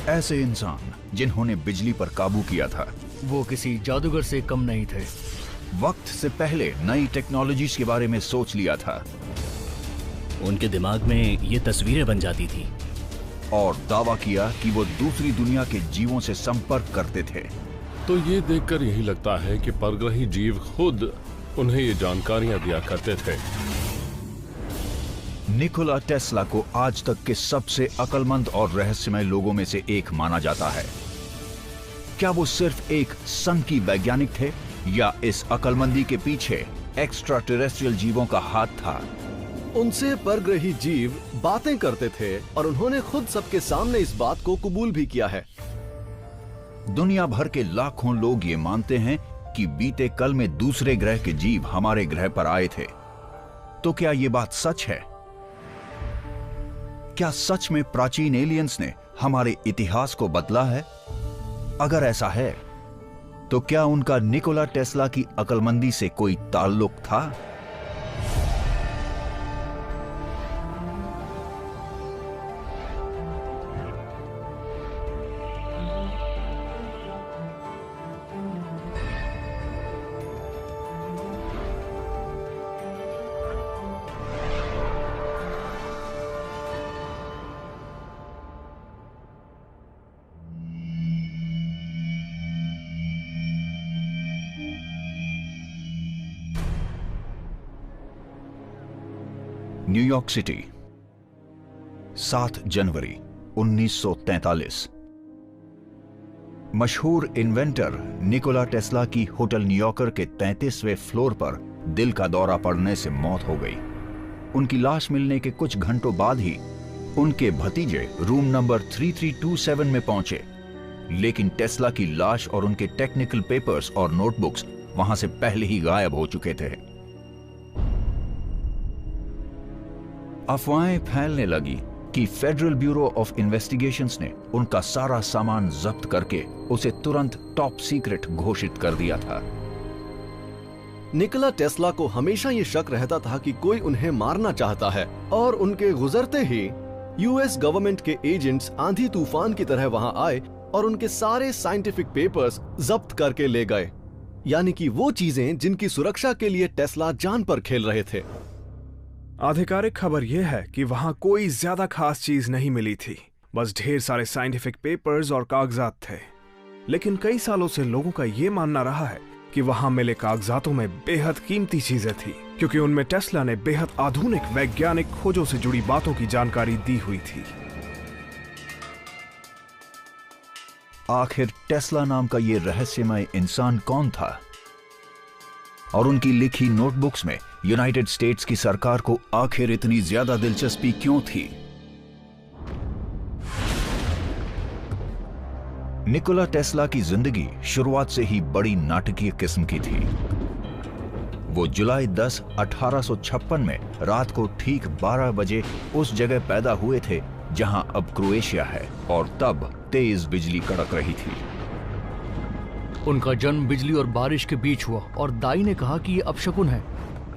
ऐसे इंसान जिन्होंने बिजली पर काबू किया था, वो किसी जादूगर से कम नहीं थे। वक्त से पहले नई टेक्नोलॉजीज के बारे में सोच लिया था उनके दिमाग में ये तस्वीरें बन जाती थी और दावा किया कि वो दूसरी दुनिया के जीवों से संपर्क करते थे। तो ये देखकर यही लगता है कि परग्रही जीव खुद उन्हें ये जानकारियां दिया करते थे। निकोला टेस्ला को आज तक के सबसे अक्लमंद और रहस्यमय लोगों में से एक माना जाता है। क्या वो सिर्फ एक सनकी वैज्ञानिक थे या इस अक्लमंदी के पीछे एक्स्ट्रा टेरेस्ट्रियल जीवों का हाथ था? उनसे परग्रही जीव बातें करते थे और उन्होंने खुद सबके सामने इस बात को कबूल भी किया है। दुनिया भर के लाखों लोग ये मानते हैं कि बीते कल में दूसरे ग्रह के जीव हमारे ग्रह पर आए थे। तो क्या ये बात सच है? क्या सच में प्राचीन एलियंस ने हमारे इतिहास को बदला है? अगर ऐसा है तो क्या उनका निकोला टेस्ला की अक्लमंदी से कोई ताल्लुक था? न्यूयॉर्क सिटी, 7 जनवरी 1943। मशहूर इन्वेंटर निकोला टेस्ला की होटल न्यूयॉर्कर के 33वें फ्लोर पर दिल का दौरा पड़ने से मौत हो गई। उनकी लाश मिलने के कुछ घंटों बाद ही उनके भतीजे रूम नंबर 3327 में पहुंचे, लेकिन टेस्ला की लाश और उनके टेक्निकल पेपर्स और नोटबुक्स वहां से पहले ही गायब हो चुके थे। अफवाहें फैलने लगी कि फेडरल ब्यूरो ऑफ इन्वेस्टिगेशंस ने उनका सारा सामान जब्त करके उसे तुरंत टॉप सीक्रेट घोषित कर दिया था। निकोला टेस्ला को हमेशा ये शक रहता था कि कोई उन्हें मारना चाहता है और उनके गुजरते ही यूएस गवर्नमेंट के एजेंट्स आंधी तूफान की तरह वहां आए और उनके सारे साइंटिफिक पेपर्स जब्त करके ले गए, यानी कि वो चीजें जिनकी सुरक्षा के लिए टेस्ला जान पर खेल रहे थे। आधिकारिक खबर यह है कि वहां कोई ज्यादा खास चीज नहीं मिली थी, बस ढेर सारे साइंटिफिक पेपर्स और कागजात थे। लेकिन कई सालों से लोगों का यह मानना रहा है कि वहां मिले कागजातों में बेहद कीमती चीजें थी, क्योंकि उनमें टेस्ला ने बेहद आधुनिक वैज्ञानिक खोजों से जुड़ी बातों की जानकारी दी हुई थी। आखिर टेस्ला नाम का ये रहस्यमय इंसान कौन था और उनकी लिखी नोटबुक्स में यूनाइटेड स्टेट्स की सरकार को आखिर इतनी ज्यादा दिलचस्पी क्यों थी? निकोला टेस्ला की जिंदगी शुरुआत से ही बड़ी नाटकीय किस्म की थी। वो जुलाई 10, 1856 में रात को ठीक 12 बजे उस जगह पैदा हुए थे जहां अब क्रोएशिया है, और तब तेज बिजली कड़क रही थी। उनका जन्म बिजली और बारिश के बीच हुआ और दाई ने कहा कि ये अपशकुन है,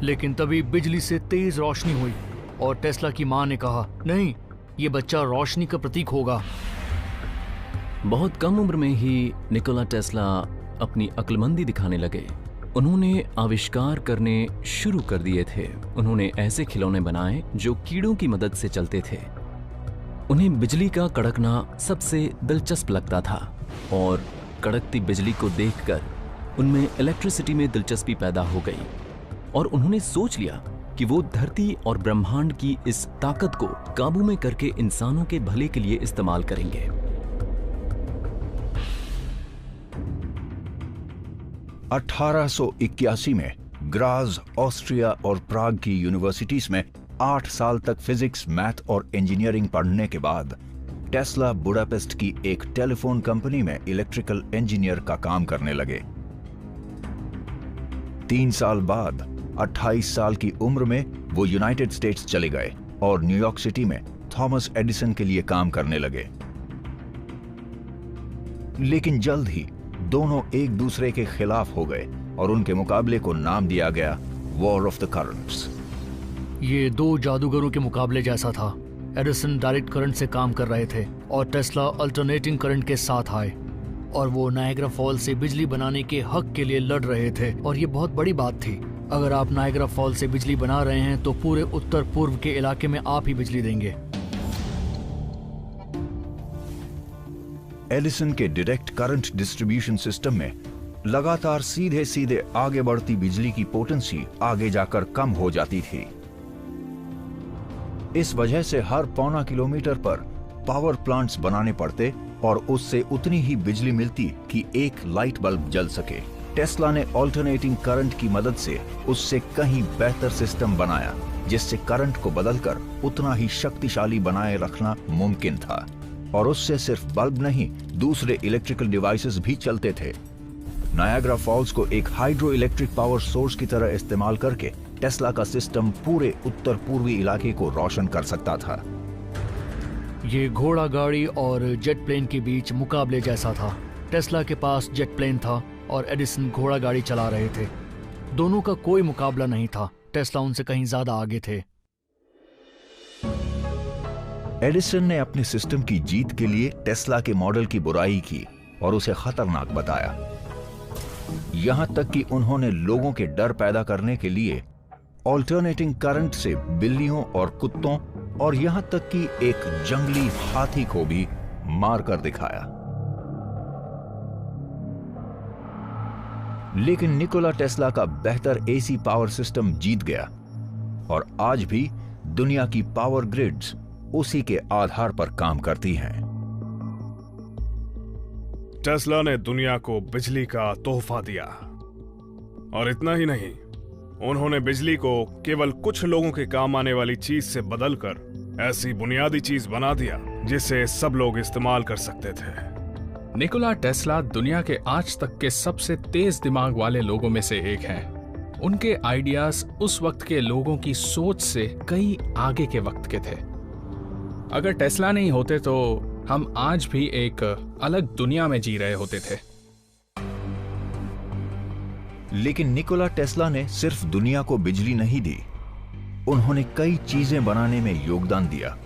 लेकिन तभी बिजली से तेज रोशनी हुई और टेस्ला की मां ने कहा, नहीं, ये बच्चा रोशनी का प्रतीक होगा। बहुत कम उम्र में ही निकोला टेस्ला अपनी अक्लमंदी दिखाने लगे। उन्होंने आविष्कार करने शुरू कर दिए थे। उन्होंने ऐसे खिलौने बनाए जो कीड़ों की मदद से चलते थे। उन्हें बिजली का कड़कना सबसे दिलचस्प लगता था और कड़कती बिजली को देखकर उनमें इलेक्ट्रिसिटी में दिलचस्पी पैदा हो गई और उन्होंने सोच लिया कि वो धरती और ब्रह्मांड की इस ताकत को काबू में करके इंसानों के भले के लिए इस्तेमाल करेंगे। (1881) में ग्राज, ऑस्ट्रिया और प्राग की यूनिवर्सिटीज में 8 साल तक फिजिक्स, मैथ और इंजीनियरिंग पढ़ने के बाद टेस्ला बुडापेस्ट की एक टेलीफोन कंपनी में इलेक्ट्रिकल इंजीनियर का काम करने लगे। 3 साल बाद 28 साल की उम्र में वो यूनाइटेड स्टेट्स चले गए और न्यूयॉर्क सिटी में थॉमस एडिसन के लिए काम करने लगे। लेकिन जल्द ही दोनों एक दूसरे के खिलाफ हो गए और उनके मुकाबले को नाम दिया गया वॉर ऑफ द करंट्स। ये 2 जादूगरों के मुकाबले जैसा था। एडिसन डायरेक्ट करंट से काम कर रहे थे और टेस्ला अल्टरनेटिंग करंट के साथ आए और वो नायग्रा फॉल से बिजली बनाने के हक के लिए लड़ रहे थे। और ये बहुत बड़ी बात थी। अगर आप नायग्रा फॉल से बिजली बना रहे हैं तो पूरे उत्तर पूर्व के इलाके में आप ही बिजली देंगे। एडिसन के डायरेक्ट करंट डिस्ट्रीब्यूशन सिस्टम में लगातार सीधे सीधे आगे बढ़ती बिजली की पोटेंसी आगे जाकर कम हो जाती थी। इस वजह से हर पौना किलोमीटर पर पावर प्लांट्स बनाने पड़ते और उससे उतनी ही बिजली मिलती कि एक लाइट बल्ब जल सके। टेस्ला ने अल्टरनेटिंग करंट की मदद से उससे कहीं बेहतर सिस्टम बनाया, जिससे करंट को बदलकर उतना ही शक्तिशाली बनाए रखना मुमकिन था। और उससे सिर्फ बल्ब नहीं, दूसरे इलेक्ट्रिकल डिवाइसेस भी चलते थे। नायग्रा फॉल्स को एक हाइड्रो इलेक्ट्रिक पावर सोर्स की तरह इस्तेमाल करके टेस्ला का सिस्टम पूरे उत्तर पूर्वी इलाके को रोशन कर सकता था। ये घोड़ा गाड़ी और जेट प्लेन के बीच मुकाबले जैसा था। टेस्ला के पास जेट प्लेन था और एडिसन घोड़ा गाड़ी चला रहे थे। दोनों का कोई मुकाबला नहीं था। टेस्ला उनसे कहीं ज्यादा आगे थे। एडिसन ने अपने सिस्टम की जीत के लिए टेस्ला के मॉडल की बुराई की और उसे खतरनाक बताया। यहां तक कि उन्होंने लोगों के डर पैदा करने के लिए ऑल्टरनेटिंग करंट से बिल्लियों और कुत्तों और यहां तक कि एक जंगली हाथी को भी मार कर दिखाया। लेकिन निकोला टेस्ला का बेहतर एसी पावर सिस्टम जीत गया और आज भी दुनिया की पावर ग्रिड्स उसी के आधार पर काम करती हैं। टेस्ला ने दुनिया को बिजली का तोहफा दिया और इतना ही नहीं, उन्होंने बिजली को केवल कुछ लोगों के काम आने वाली चीज से बदलकर ऐसी बुनियादी चीज बना दिया जिसे सब लोग इस्तेमाल कर सकते थे। निकोला टेस्ला दुनिया के आज तक के सबसे तेज दिमाग वाले लोगों में से एक हैं। उनके आइडियाज उस वक्त के लोगों की सोच से कई आगे के वक्त के थे। अगर टेस्ला नहीं होते तो हम आज भी एक अलग दुनिया में जी रहे होते थे। लेकिन निकोला टेस्ला ने सिर्फ दुनिया को बिजली नहीं दी, उन्होंने कई चीजें बनाने में योगदान दिया,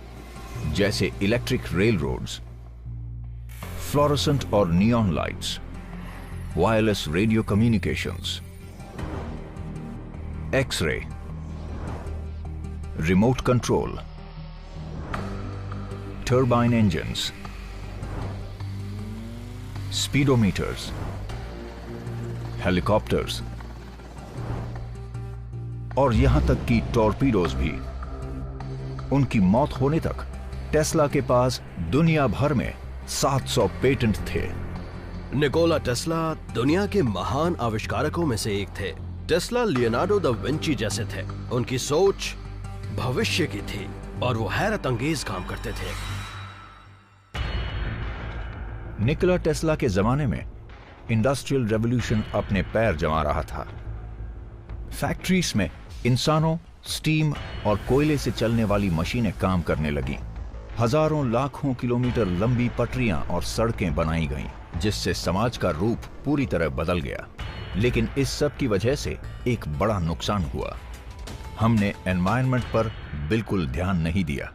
जैसे इलेक्ट्रिक रेल रोड्स, फ्लोरोसेंट और neon lights, wireless radio communications, X-ray, remote control, turbine engines, speedometers, helicopters और यहां तक कि टॉर्पीडोज भी। उनकी मौत होने तक टेस्ला के पास दुनिया भर में 700 पेटेंट थे। निकोला टेस्ला दुनिया के महान आविष्कारकों में से एक थे। टेस्ला लियोनार्डो दा विंची जैसे थे। उनकी सोच भविष्य की थी और वो हैरत अंगेज काम करते थे। निकोला टेस्ला के जमाने में इंडस्ट्रियल रेवोल्यूशन अपने पैर जमा रहा था। फैक्ट्रीज में इंसानों, स्टीम और कोयले से चलने वाली मशीनें काम करने लगीं। हजारों लाखों किलोमीटर लंबी पटरियां और सड़कें बनाई गईं, जिससे समाज का रूप पूरी तरह बदल गया। लेकिन इस सब की वजह से एक बड़ा नुकसान हुआ। हमने एनवायरनमेंट पर बिल्कुल ध्यान नहीं दिया।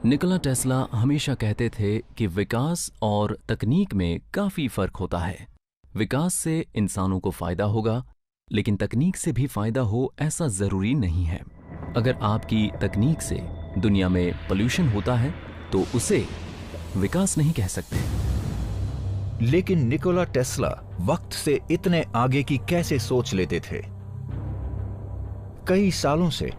निकोला टेस्ला हमेशा कहते थे कि विकास और तकनीक में काफी फर्क होता है। विकास से इंसानों को फायदा होगा, लेकिन तकनीक से भी फायदा हो ऐसा जरूरी नहीं है। अगर आपकी तकनीक से दुनिया में पोल्यूशन होता है तो उसे विकास नहीं कह सकते। लेकिन निकोला टेस्ला वक्त से इतने आगे की कैसे सोच लेते थे? कई सालों से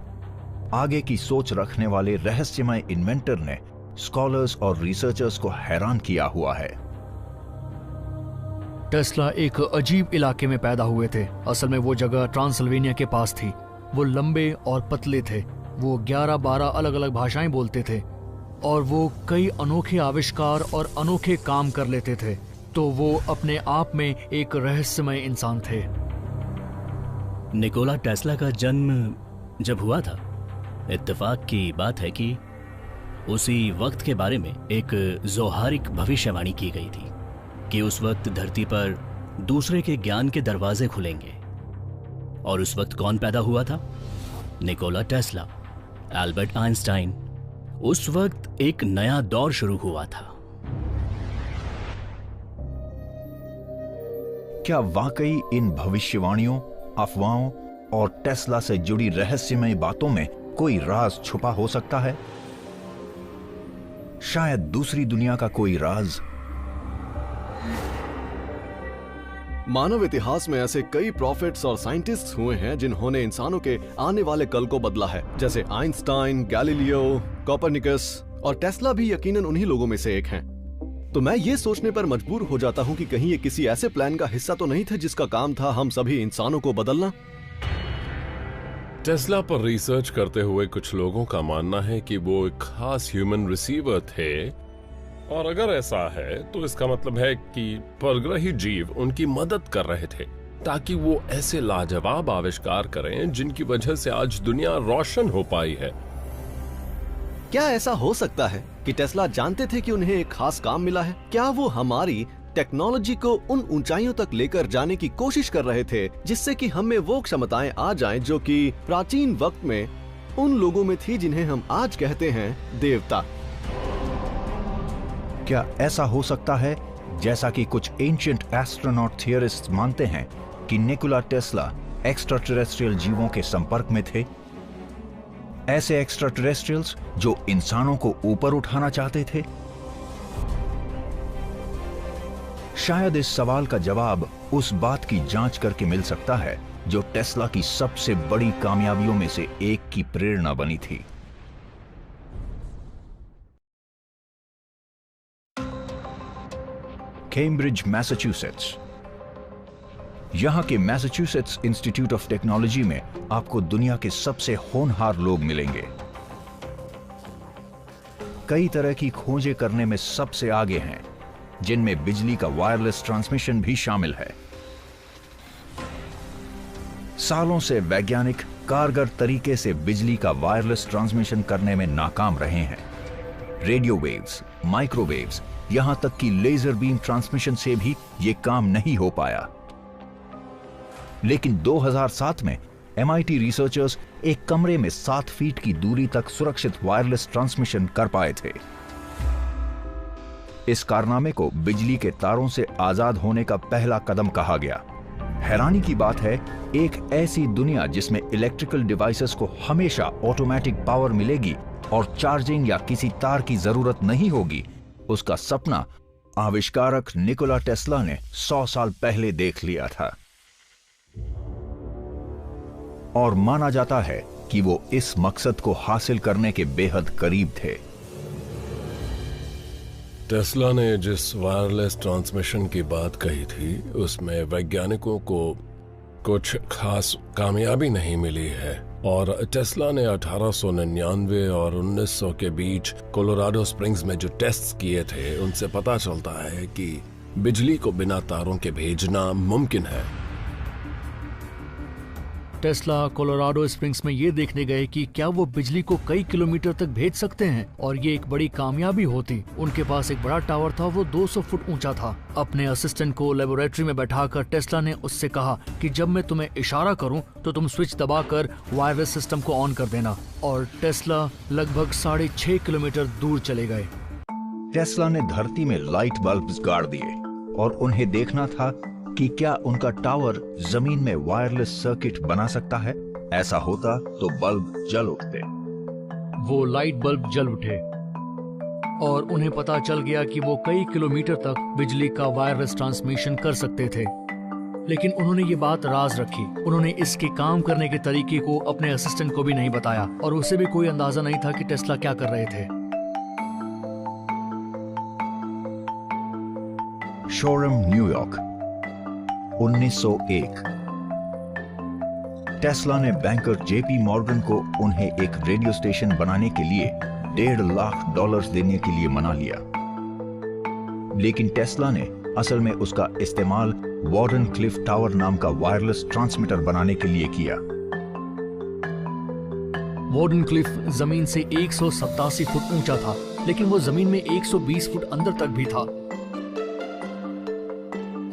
आगे की सोच रखने वाले रहस्यमय इन्वेंटर ने स्कॉलर्स और रिसर्चर्स को हैरान किया हुआ है। टेस्ला एक अजीब इलाके में पैदा हुए थे। असल में वो जगह ट्रांसिल्वेनिया के पास थी। वो लंबे और पतले थे। वो 11-12 अलग अलग भाषाएं बोलते थे और वो कई अनोखे आविष्कार और अनोखे काम कर लेते थे। तो वो अपने आप में एक रहस्यमय इंसान थे। निकोला टेस्ला का जन्म जब हुआ था, इत्तेफाक की बात है कि उसी वक्त के बारे में एक जोहारिक भविष्यवाणी की गई थी कि उस वक्त धरती पर दूसरे के ज्ञान के दरवाजे खुलेंगे। और उस वक्त कौन पैदा हुआ था? निकोला टेस्ला, एल्बर्ट आइंस्टाइन उस वक्त एक नया दौर शुरू हुआ था। क्या वाकई इन भविष्यवाणियों, अफवाहों और टेस्ला से जुड़ी रहस्यमय बातों में कोई राज छुपा हो सकता है? शायद दूसरी दुनिया का कोई राज। मानव इतिहास में ऐसे कई प्रॉफिट्स और साइंटिस्ट्स हुए हैं जिन्होंने इंसानों के आने वाले कल को बदला है, जैसे आइंस्टाइन, गैलीलियो, कोपरनिकस और टेस्ला भी यकीनन उन्हीं लोगों में से एक हैं। तो मैं ये सोचने पर मजबूर हो जाता हूँ कि कहीं ये किसी ऐसे प्लान का हिस्सा तो नहीं थे जिसका काम था हम सभी इंसानों को बदलना। टेस्ला पर रिसर्च करते हुए कुछ लोगों का मानना है कि वो एक खास ह्यूमन रिसीवर थे, और अगर ऐसा है तो इसका मतलब है कि परग्रही जीव उनकी मदद कर रहे थे ताकि वो ऐसे लाजवाब आविष्कार करें जिनकी वजह से आज दुनिया रोशन हो पाई है। क्या ऐसा हो सकता है कि टेस्ला जानते थे कि उन्हें एक खास काम मिला है? क्या वो हमारी टेक्नोलॉजी को उन ऊंचाइयों तक लेकर जाने की कोशिश कर रहे थे जिससे कि हमें वो क्षमताएं आ जाएं जो कि प्राचीन वक्त में उन लोगों में थी जिन्हें हम आज कहते हैं देवता? क्या ऐसा हो सकता है, जैसा कि कुछ एंशिएंट एस्ट्रोनॉट थियरिस्ट्स मानते हैं, कि निकोला टेस्ला एक्स्ट्रा टेरेस्ट्रियल जीवों के संपर्क में थे? ऐसे एक्स्ट्रा टेरेस्ट्रियल्स जो इंसानों को ऊपर उठाना चाहते थे? शायद इस सवाल का जवाब उस बात की जांच करके मिल सकता है जो टेस्ला की सबसे बड़ी कामयाबियों में से एक की प्रेरणा बनी थी। Cambridge, Massachusetts. यहां के मैसाचुसेट्स इंस्टीट्यूट ऑफ टेक्नोलॉजी में आपको दुनिया के सबसे होनहार लोग मिलेंगे। कई तरह की खोजें करने में सबसे आगे हैं, जिनमें बिजली का वायरलेस ट्रांसमिशन भी शामिल है। सालों से वैज्ञानिक कारगर तरीके से बिजली का वायरलेस ट्रांसमिशन करने में नाकाम रहे हैं। रेडियो वेव्स, माइक्रोवेव्स, यहां तक कि लेजर बीम ट्रांसमिशन से भी यह काम नहीं हो पाया। लेकिन 2007 में MIT रिसर्चर्स एक कमरे में 7 फीट की दूरी तक सुरक्षित वायरलेस ट्रांसमिशन कर पाए थे। इस कारनामे को बिजली के तारों से आजाद होने का पहला कदम कहा गया। हैरानी की बात है, एक ऐसी दुनिया जिसमें इलेक्ट्रिकल डिवाइसेस को हमेशा ऑटोमेटिक पावर मिलेगी और चार्जिंग या किसी तार की जरूरत नहीं होगी, उसका सपना आविष्कारक निकोला टेस्ला ने 100 साल पहले देख लिया था। और माना जाता है कि वो इस मकसद को हासिल करने के बेहद करीब थे। टेस्ला ने जिस वायरलेस ट्रांसमिशन की बात कही थी, उसमें वैज्ञानिकों को कुछ खास कामयाबी नहीं मिली है, और टेस्ला ने 1899 और 1900 के बीच कोलोराडो स्प्रिंग्स में जो टेस्ट्स किए थे, उनसे पता चलता है कि बिजली को बिना तारों के भेजना मुमकिन है। टेस्ला कोलोराडो स्प्रिंग्स में ये देखने गए कि क्या वो बिजली को कई किलोमीटर तक भेज सकते हैं, और ये एक बड़ी कामयाबी होती। उनके पास एक बड़ा टावर था, वो 200 फुट ऊंचा था। अपने असिस्टेंट को लेबोरेटरी में बैठाकर टेस्ला ने उससे कहा कि जब मैं तुम्हें इशारा करूं तो तुम स्विच दबाकर वायरलेस सिस्टम को ऑन कर देना। और टेस्ला लगभग 6.5 किलोमीटर दूर चले गए। टेस्ला ने धरती में लाइट बल्ब्स गाड़ दिए और उन्हें देखना था कि क्या उनका टावर जमीन में वायरलेस सर्किट बना सकता है। ऐसा होता तो बल्ब जल उठते। वो लाइट बल्ब जल उठे और उन्हें पता चल गया कि वो कई किलोमीटर तक बिजली का वायरलेस ट्रांसमिशन कर सकते थे। लेकिन उन्होंने ये बात राज रखी। उन्होंने इसके काम करने के तरीके को अपने असिस्टेंट को भी नहीं बताया, और उसे भी कोई अंदाजा नहीं था कि टेस्ला क्या कर रहे थे। शोरम, न्यूयॉर्क, 1901। टेस्ला ने बैंकर JP मॉर्गन को उन्हें एक रेडियो स्टेशन बनाने के लिए $1.5 लाख देने के लिए मना लिया। लेकिन टेस्ला ने असल में उसका इस्तेमाल वार्डन क्लिफ टावर नाम का वायरलेस ट्रांसमीटर बनाने के लिए किया। वार्डन क्लिफ जमीन से 187 फुट ऊंचा था, लेकिन वो जमीन में 120 फुट अंदर तक भी था।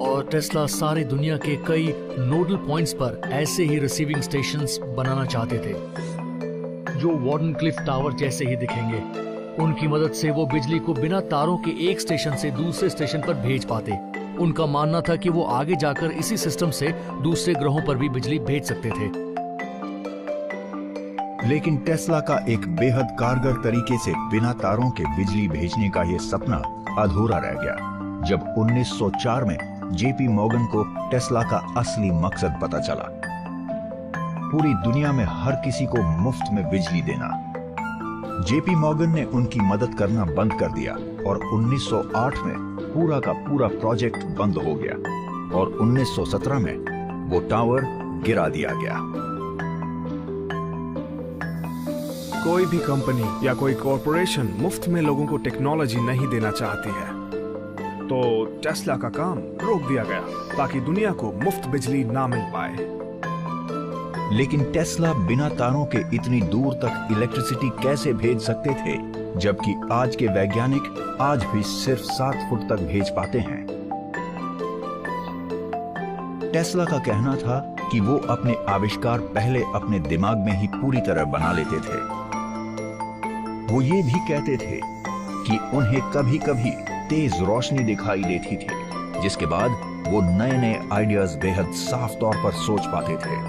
और टेस्ला सारी दुनिया के कई नोडल पॉइंट्स पर ऐसे ही रिसीविंग स्टेशंस बनाना चाहते थे, जो वार्डन क्लिफ टावर जैसे ही दिखेंगे। उनकी मदद से वो बिजली को बिना तारों के एक स्टेशन से दूसरे स्टेशन पर भेज पाते। उनका मानना था कि वो आगे जाकर इसी सिस्टम से दूसरे ग्रहों पर भी बिजली भेज सकते थे। लेकिन टेस्ला का एक बेहद कारगर तरीके से बिना तारों के बिजली भेजने का यह सपना अधूरा रह गया जब 1904 में जेपी मॉर्गन को टेस्ला का असली मकसद पता चला, पूरी दुनिया में हर किसी को मुफ्त में बिजली देना। जेपी मॉर्गन ने उनकी मदद करना बंद कर दिया और 1908 में पूरा का पूरा प्रोजेक्ट बंद हो गया और 1917 में वो टावर गिरा दिया गया। कोई भी कंपनी या कोई कॉरपोरेशन मुफ्त में लोगों को टेक्नोलॉजी नहीं देना चाहती है, तो टेस्ला का काम रोक दिया गया ताकि दुनिया को मुफ्त बिजली ना मिल पाए। लेकिन टेस्ला बिना तारों के इतनी दूर तक इलेक्ट्रिसिटी कैसे भेज सकते थे, जबकि आज के वैज्ञानिक आज भी सिर्फ 7 फुट तक भेज पाते हैं। टेस्ला का कहना था कि वो अपने आविष्कार पहले अपने दिमाग में ही पूरी तरह बना लेते थे। वो ये भी कहते थे कि उन्हें कभी कभी तेज रोशनी दिखाई देती थी, जिसके बाद वो नए नए आइडियाज बेहद साफ तौर पर सोच पाते थे।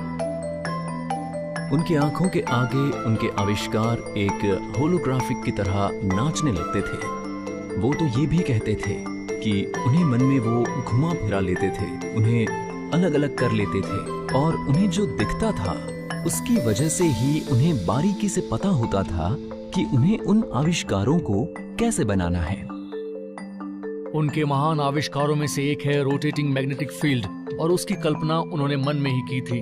उनकी आंखों के आगे उनके आविष्कार एक होलोग्राफिक की तरह नाचने लगते थे। वो तो ये भी कहते थे कि उन्हें मन में वो घुमा फिरा लेते थे, उन्हें अलग अलग कर लेते थे और उन्हें जो दिखता था उसकी वजह से ही उन्हें बारीकी से पता होता था कि उन्हें उन आविष्कारों को कैसे बनाना है। उनके महान आविष्कारों में से एक है रोटेटिंग मैग्नेटिक फील्ड, और उसकी कल्पना उन्होंने मन में ही की थी।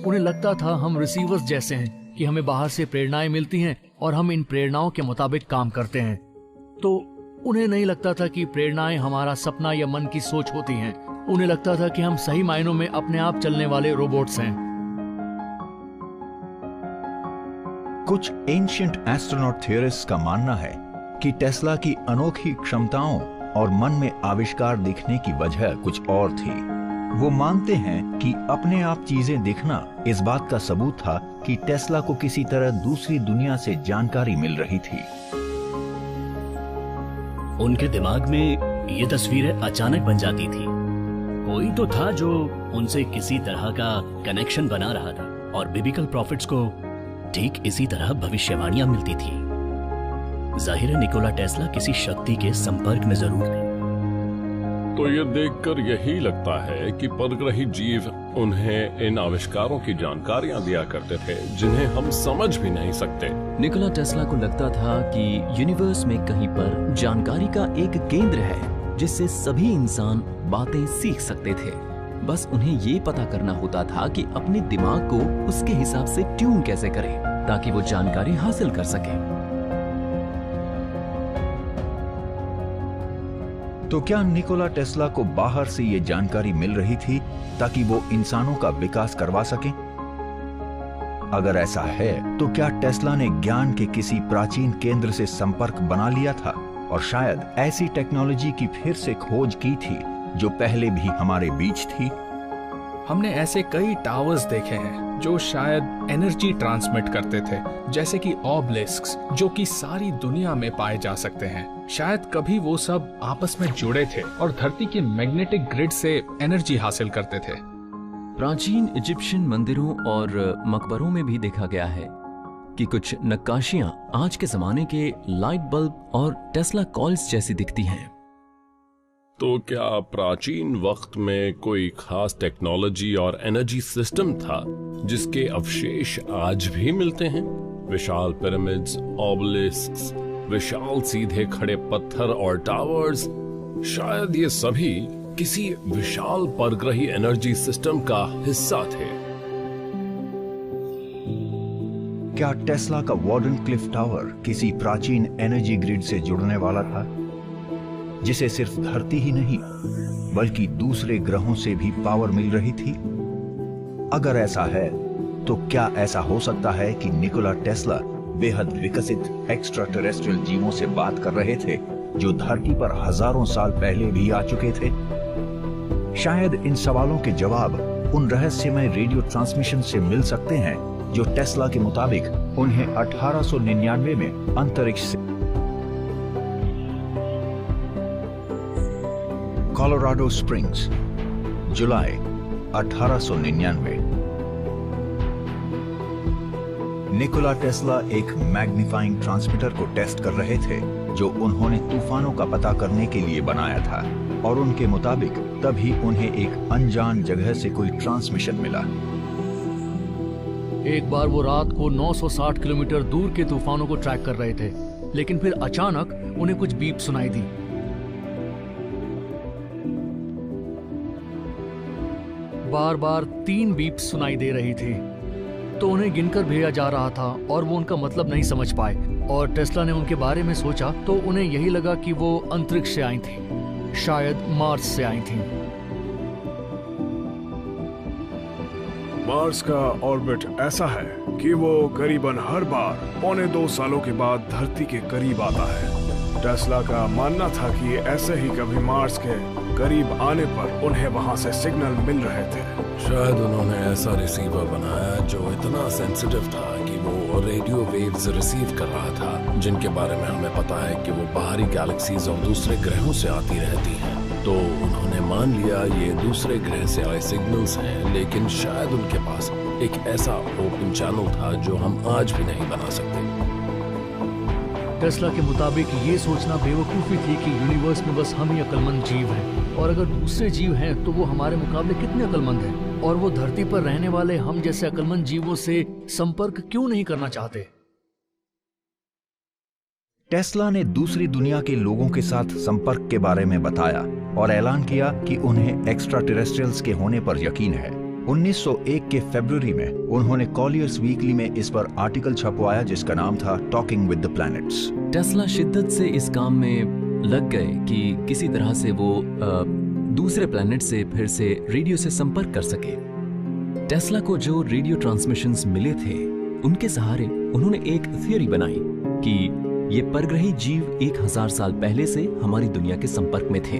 उन्हें लगता था हम रिसीवर्स जैसे हैं कि हमें बाहर से प्रेरणाएं मिलती हैं और हम इन प्रेरणाओं के मुताबिक काम करते हैं। तो उन्हें नहीं लगता था कि प्रेरणाएं हमारा सपना या मन की सोच होती हैं। उन्हें लगता था कि हम सही मायनों में अपने आप चलने वाले रोबोट्स हैं। कुछ एंशिएंट एस्ट्रोनॉट थियरिस्ट्स का मानना है कि टेस्ला की अनोखी क्षमताओं और मन में आविष्कार दिखने की वजह कुछ और थी। वो मानते हैं कि अपने आप चीजें दिखना इस बात का सबूत था कि टेस्ला को किसी तरह दूसरी दुनिया से जानकारी मिल रही थी। उनके दिमाग में ये तस्वीरें अचानक बन जाती थी। कोई तो था जो उनसे किसी तरह का कनेक्शन बना रहा था और बिब्लिकल प्रॉफिट्स को ठीक इसी तरह भविष्यवाणियां मिलती थी। जाहिर है निकोला टेस्ला किसी शक्ति के संपर्क में जरूर थे। तो ये देखकर यही लगता है कि परग्रही जीव उन्हें इन आविष्कारों की जानकारियां दिया करते थे जिन्हें हम समझ भी नहीं सकते। निकोला टेस्ला को लगता था कि यूनिवर्स में कहीं पर जानकारी का एक केंद्र है जिससे सभी इंसान बातें सीख सकते थे। बस उन्हें ये पता करना होता था कि अपने दिमाग को उसके हिसाब से ट्यून कैसे करें ताकि वो जानकारी हासिल कर सके। तो क्या निकोला टेस्ला को बाहर से ये जानकारी मिल रही थी ताकि वो इंसानों का विकास करवा सके? अगर ऐसा है तो क्या टेस्ला ने ज्ञान के किसी प्राचीन केंद्र से संपर्क बना लिया था और शायद ऐसी टेक्नोलॉजी की फिर से खोज की थी जो पहले भी हमारे बीच थी? हमने ऐसे कई टावर्स देखे हैं जो शायद एनर्जी ट्रांसमिट करते थे, जैसे कि ऑबलिस्क्स जो कि सारी दुनिया में पाए जा सकते हैं। शायद कभी वो सब आपस में जुड़े थे और धरती के मैग्नेटिक ग्रिड से एनर्जी हासिल करते थे। प्राचीन इजिप्शियन मंदिरों और मकबरों में भी देखा गया है कि कुछ नक्काशियां आज के जमाने के लाइट बल्ब और टेस्ला कॉइल्स जैसी दिखती हैं। तो क्या प्राचीन वक्त में कोई खास टेक्नोलॉजी और एनर्जी सिस्टम था जिसके अवशेष आज भी मिलते हैं? विशाल पिरामिड्स, ऑबलिस्क्स, विशाल सीधे खड़े पत्थर और टावर्स, शायद ये सभी किसी विशाल परग्रही एनर्जी सिस्टम का हिस्सा थे। क्या टेस्ला का वार्डन क्लिफ टावर किसी प्राचीन एनर्जी ग्रिड से जुड़ने वाला था जिसे सिर्फ धरती ही नहीं बल्कि दूसरे ग्रहों से भी पावर मिल रही थी? अगर ऐसा है तो क्या ऐसा हो सकता है कि निकोला टेस्ला बेहद विकसित एक्स्ट्रा टेरेस्ट्रियल जीवों से बात कर रहे थे जो धरती पर हजारों साल पहले भी आ चुके थे? शायद इन सवालों के जवाब उन रहस्यमय रेडियो ट्रांसमिशन से मिल सकते हैं जो टेस्ला के मुताबिक उन्हें 1899 में अंतरिक्ष से कोलोराडो स्प्रिंग्स, जुलाई 1899। निकोला टेस्ला एक मैग्नीफाइंग ट्रांसमीटर को टेस्ट कर रहे थे जो उन्होंने तूफानों का पता करने के लिए बनाया था, और उनके मुताबिक तभी उन्हें एक अनजान जगह से कोई ट्रांसमिशन मिला। एक बार वो रात को 960 किलोमीटर दूर के तूफानों को ट्रैक कर रहे थे, लेकिन फिर अचानक उन्हें कुछ बीप सुनाई दी। बार बार 3 बीप सुनाई दे रही थी, तो उन्हें गिनकर भेजा जा रहा था और वो उनका मतलब नहीं समझ पाए। और टेस्ला ने उनके बारे में सोचा तो उन्हें यही लगा कि वो अंतरिक्ष से आई थी, शायद मार्स से आई थी। मार्स का ऑर्बिट ऐसा है कि वो करीबन हर बार 1.25 सालों के बाद धरती के करीब आता है। टेस्ला का मानना था कि ऐसे ही कभी मार्स के करीब आने पर उन्हें वहां से सिग्नल मिल रहे थे। शायद उन्होंने ऐसा रिसीवर बनाया जो इतना सेंसिटिव था कि वो रेडियो वेव्स रिसीव कर रहा था, जिनके बारे में हमें पता है कि वो बाहरी गैलेक्सीज और दूसरे ग्रहों से आती रहती हैं। तो उन्होंने मान लिया ये दूसरे ग्रह से आए सिग्नल्स हैं, लेकिन शायद उनके पास एक ऐसा ओपन चैनल था जो हम आज भी नहीं बना सकते। टेस्ला के मुताबिक ये सोचना बेवकूफ़ी थी कि यूनिवर्स में बस हम ही अक्लमंद जीव हैं, और अगर दूसरे जीव हैं तो वो हमारे मुकाबले कितने अक्लमंद हैं, और वो धरती पर रहने वाले हम जैसे अक्लमंद जीवों से संपर्क क्यों नहीं करना चाहते। टेस्ला ने दूसरी दुनिया के लोगों के साथ संपर्क के बारे में बताया और ऐलान किया कि उन्हें एक्स्ट्रा टेरेस्ट्रियल्स के होने पर यकीन है। 1901 के फरवरी में उन्होंने कॉलियर्स वीकली में इस पर आर्टिकल छपवाया जिसका नाम था talking with the planets. Tesla शिद्दत से इस काम में लग गए कि किसी तरह से वो दूसरे प्लैनेट से फिर से रेडियो से संपर्क कर सके। टेस्ला को जो रेडियो ट्रांसमिशंस मिले थे उनके सहारे उन्होंने एक थियोरी बनाई कि ये परग्रही जीव 1000 साल पहले से हमारी दुनिया के संपर्क में थे,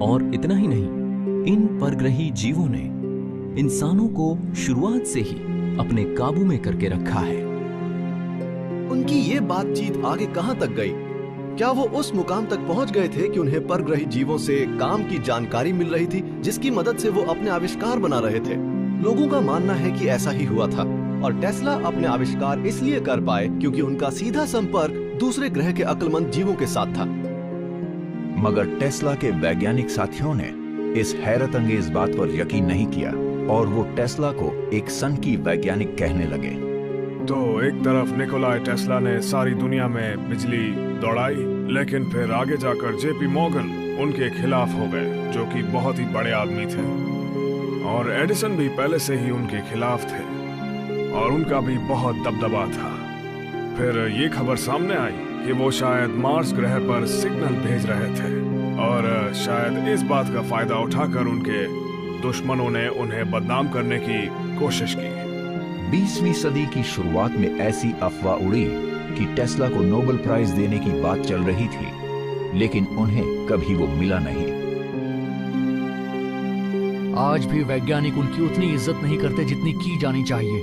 और इतना ही नहीं, इन परग्रही जीवों ने इंसानों को शुरुआत से ही अपने काबू में करके रखा है। उनकी ये बातचीत आगे कहां तक गई? क्या वो उस मुकाम तक पहुंच गए थे कि उन्हें परग्रही जीवों से काम की जानकारी मिल रही थी जिसकी मदद से वो अपने आविष्कार बना रहे थे? लोगों का मानना है कि ऐसा ही हुआ था, और टेस्ला अपने आविष्कार इसलिए कर पाए क्योंकि उनका सीधा संपर्क दूसरे ग्रह के अक्लमंद जीवों के साथ था। मगर टेस्ला के वैज्ञानिक साथियों ने इस हैरत अंगेज बात पर यकीन नहीं किया और वो टेस्ला को एक सनकी वैज्ञानिक कहने लगे। तो एक तरफ निकोला टेस्ला ने सारी दुनिया में बिजली दौड़ाई, लेकिन फिर आगे जाकर जेपी मॉर्गन उनके खिलाफ हो गए, जो कि बहुत ही बड़े आदमी थे, और एडिसन भी पहले से ही उनके खिलाफ थे और उनका भी बहुत दबदबा था। फिर ये खबर सामने आई कि वो शायद मार्स ग्रह पर सिग्नल भेज रहे थे, और शायद इस बात का फायदा उठाकर उनके दुश्मनों ने उन्हें बदनाम करने की कोशिश की। 20वीं सदी की शुरुआत में ऐसी अफवाह उड़ी कि टेस्ला को नोबेल प्राइज देने की बात चल रही थी, लेकिन उन्हें कभी वो मिला नहीं। आज भी वैज्ञानिक उनकी उतनी इज्जत नहीं करते जितनी की जानी चाहिए।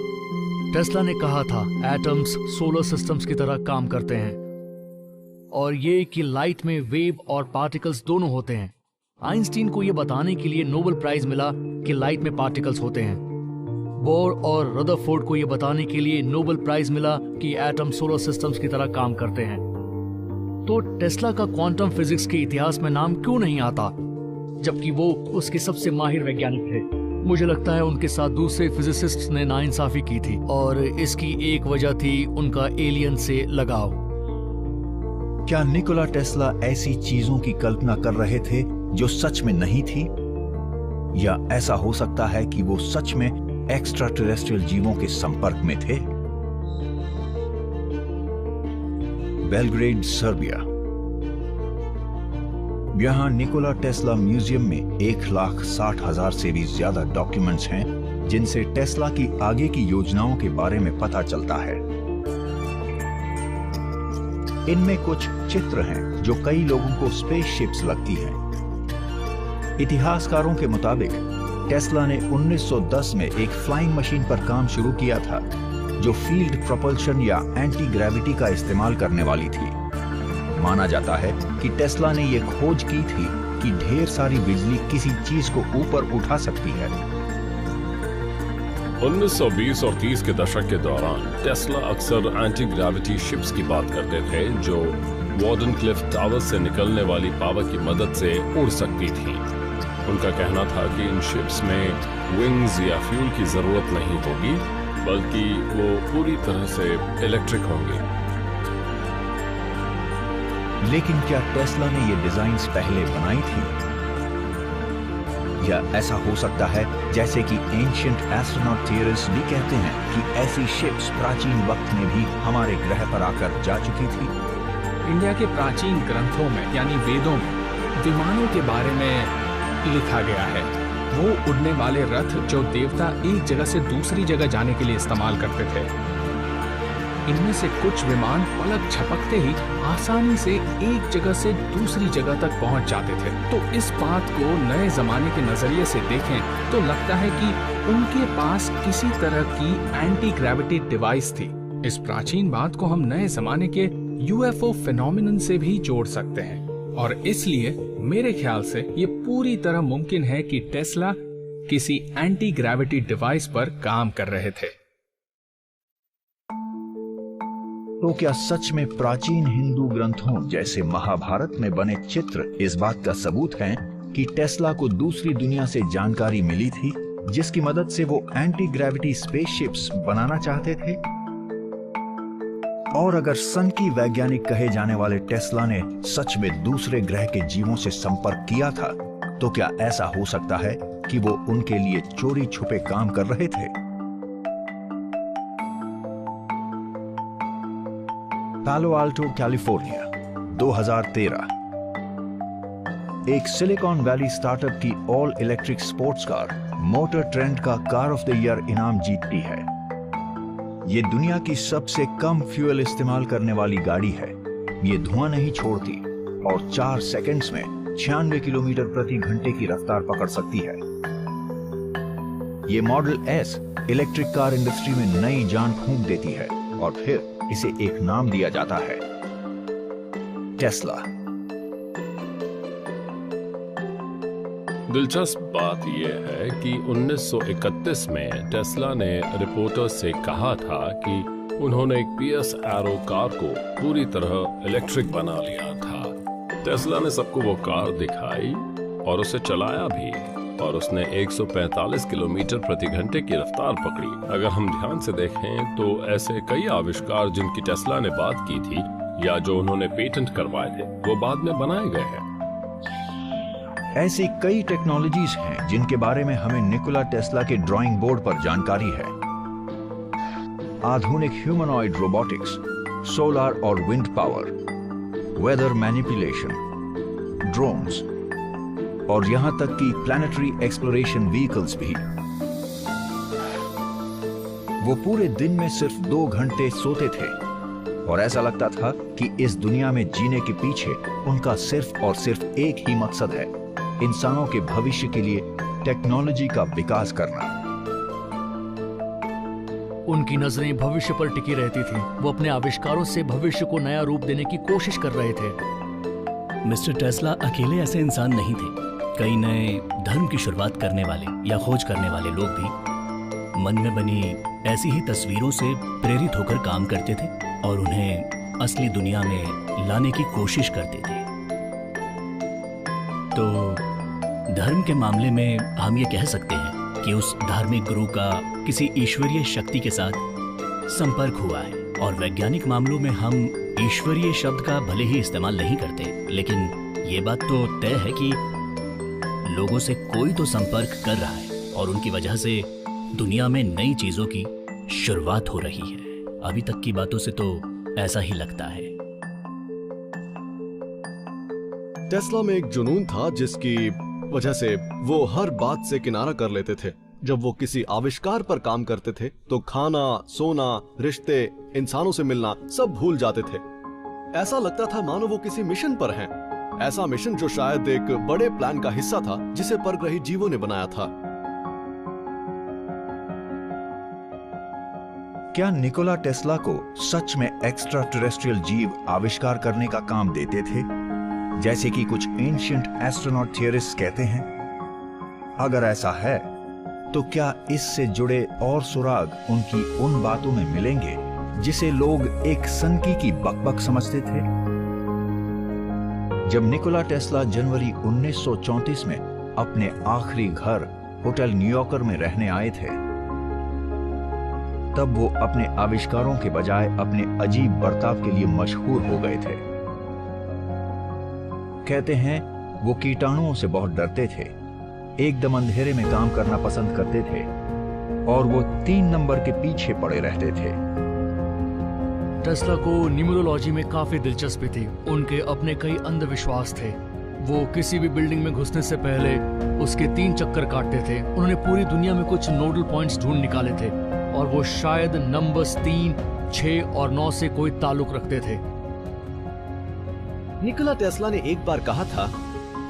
टेस्ला ने कहा था एटम्स सोलर सिस्टम्स की तरह काम करते हैं, और ये कि लाइट में वेव और पार्टिकल्स दोनों होते हैं। आइंस्टीन को यह बताने के लिए नोबेल प्राइज मिला कि लाइट में पार्टिकल्स होते हैं। बोर और रदरफोर्ड को यह बताने के लिए नोबेल प्राइज मिला कि एटम सोलर सिस्टम्स की तरह काम करते हैं। तो टेस्ला का क्वांटम फिजिक्स के इतिहास में नाम क्यों नहीं आता, जबकि वो उसके सबसे माहिर वैज्ञानिक थे? मुझे लगता है उनके साथ दूसरे फिजिसिस्ट्स ने नाइंसाफी की थी, और इसकी एक वजह थी उनका एलियन से लगाव। क्या निकोला टेस्ला ऐसी चीजों की कल्पना कर रहे थे जो सच में नहीं थी, या ऐसा हो सकता है कि वो सच में एक्स्ट्रा टेरेस्ट्रियल जीवों के संपर्क में थे? Belgrade, Serbia. यहां निकोला टेस्ला म्यूजियम में 1,60,000 से भी ज्यादा डॉक्यूमेंट्स हैं जिनसे टेस्ला की आगे की योजनाओं के बारे में पता चलता है। इनमें कुछ चित्र हैं जो कई लोगों को स्पेसशिप्स लगती हैं। इतिहासकारों के मुताबिक टेस्ला ने 1910 में एक फ्लाइंग मशीन पर काम शुरू किया था जो फील्ड प्रोपल्शन या एंटी ग्रेविटी का इस्तेमाल करने वाली थी। माना जाता है कि टेस्ला ने यह खोज की थी कि ढेर सारी बिजली किसी चीज को ऊपर उठा सकती है। 1920 और 30 के दशक के दौरान टेस्ला अक्सर एंटी ग्रेविटी शिप्स की बात करते थे जो वार्डनक्लिफ टावर से निकलने वाली पावर की मदद से उड़ सकती थी। उनका कहना था कि इन शिप्स में विंग्स या फ्यूल की जरूरत नहीं होगी, बल्कि वो पूरी तरह से इलेक्ट्रिक होंगी। लेकिन क्या टेस्ला ने ये डिजाइन्स पहले बनाई थी? या ऐसा हो सकता है जैसे कि एंशिएंट एस्ट्रोनॉट थियरिस्ट भी कहते हैं कि ऐसी शिप्स प्राचीन वक्त में भी हमारे ग्रह पर आकर जा चुकी थी। इंडिया के प्राचीन ग्रंथों में यानी वेदों में विमानों के बारे में लिखा गया है। वो उड़ने वाले रथ जो देवता एक जगह से दूसरी जगह जाने के लिए इस्तेमाल करते थे। इनमें से कुछ विमान पलक झपकते ही आसानी से एक जगह से दूसरी जगह तक पहुंच जाते थे। तो इस बात को नए जमाने के नजरिए से देखें तो लगता है कि उनके पास किसी तरह की एंटी ग्रेविटी डिवाइस थी। इस प्राचीन बात को हम नए जमाने के यूएफओ फिनोमिनन से भी जोड़ सकते हैं, और इसलिए मेरे ख्याल से ये पूरी तरह मुमकिन है कि टेस्ला किसी एंटी ग्रेविटी डिवाइस पर काम कर रहे थे। तो क्या सच में प्राचीन हिंदू ग्रंथों जैसे महाभारत में बने चित्र इस बात का सबूत हैं कि टेस्ला को दूसरी दुनिया से जानकारी मिली थी, जिसकी मदद से वो एंटी ग्रेविटी स्पेसशिप्स बनाना चाहते थे? और अगर सन की वैज्ञानिक कहे जाने वाले टेस्ला ने सच में दूसरे ग्रह के जीवों से संपर्क किया था, तो क्या ऐसा हो सकता है कि वो उनके लिए चोरी छुपे काम कर रहे थे? पालो आल्टो, कैलिफोर्निया, 2013। एक सिलिकॉन वैली स्टार्टअप की all electric sports car motor trend का कार ऑफ द ईयर इनाम जीतती है। ये दुनिया की सबसे कम फ्यूल इस्तेमाल करने वाली गाड़ी है। ये धुआं नहीं छोड़ती और 4 सेकंड्स में 96 किलोमीटर प्रति घंटे की रफ्तार पकड़ सकती है। ये model S electric car industry में नई जान फूंक देती है और फिर इसे एक नाम दिया जाता है, टेस्ला। दिलचस्प बात यह है कि 1931 में टेस्ला ने रिपोर्टर्स से कहा था कि उन्होंने एक PS एरो कार को पूरी तरह इलेक्ट्रिक बना लिया था। टेस्ला ने सबको वो कार दिखाई और उसे चलाया भी, और उसने 145 किलोमीटर प्रति घंटे की रफ्तार पकड़ी। अगर हम ध्यान से देखें तो ऐसे कई आविष्कार जिनकी टेस्ला ने बात की थी या जो उन्होंने पेटेंट करवाए थे, वो बाद में बनाए गए हैं। ऐसी कई टेक्नोलॉजीज हैं जिनके बारे में हमें निकोला टेस्ला के ड्राइंग बोर्ड पर जानकारी है। आधुनिक ह्यूमनॉइड रोबोटिक्स, सोलर और wind power, weather manipulation, drones और यहां तक कि प्लैनेटरी एक्सप्लोरेशन व्हीकल्स भी। वो पूरे दिन में सिर्फ 2 घंटे सोते थे और ऐसा लगता था कि इस दुनिया में जीने के पीछे उनका सिर्फ और सिर्फ एक ही मकसद है, इंसानों के भविष्य के लिए टेक्नोलॉजी का विकास करना। उनकी नजरें भविष्य पर टिकी रहती थीं। वो अपने आविष्कारों से भविष्य को नया रूप देने की कोशिश कर रहे थे। मिस्टर टेस्ला अकेले ऐसे इंसान नहीं थे। कई नए धर्म की शुरुआत करने वाले या खोज करने वाले लोग भी मन में बनी ऐसी ही तस्वीरों से प्रेरित होकर काम करते थे और उन्हें असली दुनिया में लाने की कोशिश करते थे। तो धर्म के मामले में हम ये कह सकते हैं कि उस धार्मिक गुरु का किसी ईश्वरीय शक्ति के साथ संपर्क हुआ है, और वैज्ञानिक मामलों में हम ईश्वरीय शब्द का भले ही इस्तेमाल नहीं करते, लेकिन ये बात तो तय है कि लोगों से कोई तो संपर्क कर रहा है और उनकी वजह से दुनिया में नई चीजों की शुरुआत हो रही है। अभी तक की बातों से तो ऐसा ही लगता है। टेस्ला में एक जुनून था जिसकी वजह से वो हर बात से किनारा कर लेते थे। जब वो किसी आविष्कार पर काम करते थे तो खाना, सोना, रिश्ते, इंसानों से मिलना सब भूल जाते थे। ऐसा लगता था मानो वो किसी मिशन पर हैं। ऐसा मिशन जो शायद एक बड़े प्लान का हिस्सा था जिसे परग्रही जीवों ने बनाया था। क्या निकोला टेस्ला को सच में एक्स्ट्रा टेरेस्ट्रियल जीव आविष्कार करने का काम देते थे, जैसे कि कुछ एंशिएंट एस्ट्रोनॉट थियरिस्ट कहते हैं? अगर ऐसा है तो क्या इससे जुड़े और सुराग उनकी उन बातों में मिलेंगे जिसे लोग एक सनकी की बकबक समझते थे? जब निकोला टेस्ला जनवरी 1934 में अपने आखिरी घर होटल न्यूयॉर्कर में रहने आए थे, तब वो अपने आविष्कारों के बजाय अपने अजीब बर्ताव के लिए मशहूर हो गए थे। कहते हैं वो कीटाणुओं से बहुत डरते थे, एकदम अंधेरे में काम करना पसंद करते थे और वो 3 नंबर के पीछे पड़े रहते थे। टेस्ला को न्यूमरोलॉजी में काफी दिलचस्पी थी। उनके अपने कई अंधविश्वास थे। वो किसी भी बिल्डिंग में घुसने से पहले उसके 3 चक्कर काटते थे। उन्होंने पूरी दुनिया में कुछ नोडल पॉइंट्स ढूंढ निकाले थे और वो शायद नंबर्स 3, 6 और 9 से कोई ताल्लुक रखते थे। निकोला टेस्ला ने एक बार कहा था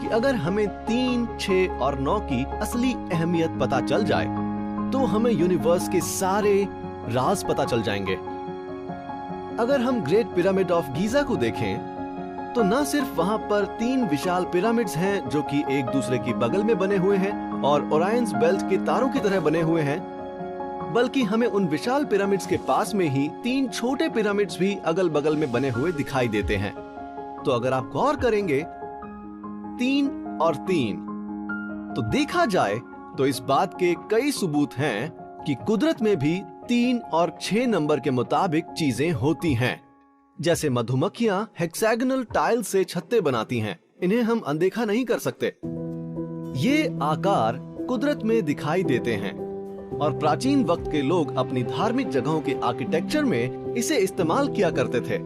कि अगर हमें 3, 6 और 9 की असली अहमियत पता चल जाए तो हमें यूनिवर्स के सारे राज पता चल जाएंगे। अगर हम ग्रेट पिरामिड ऑफ गीजा को देखें तो न सिर्फ वहां पर 3 विशाल पिरामिड्स हैं जो कि एक दूसरे की बगल में बने हुए हैं और ओरायंस बेल्ट के तारों की तरह बने हुए हैं, बल्कि हमें उन विशाल पिरामिड्स के पास में ही 3 छोटे पिरामिड्स भी अगल बगल में बने हुए दिखाई देते हैं। तो अगर आप गौर करेंगे 3 और 3 तो देखा जाए तो इस बात के कई सबूत हैं कि कुदरत में भी 3 और 6 नंबर के मुताबिक चीजें होती हैं। जैसे मधुमक्खियां हेक्सागोनल टाइल से छत्ते बनाती हैं, इन्हें हम अनदेखा नहीं कर सकते। ये आकार कुदरत में दिखाई देते हैं और प्राचीन वक्त के लोग अपनी धार्मिक जगहों के आर्किटेक्चर में इसे इस्तेमाल किया करते थे।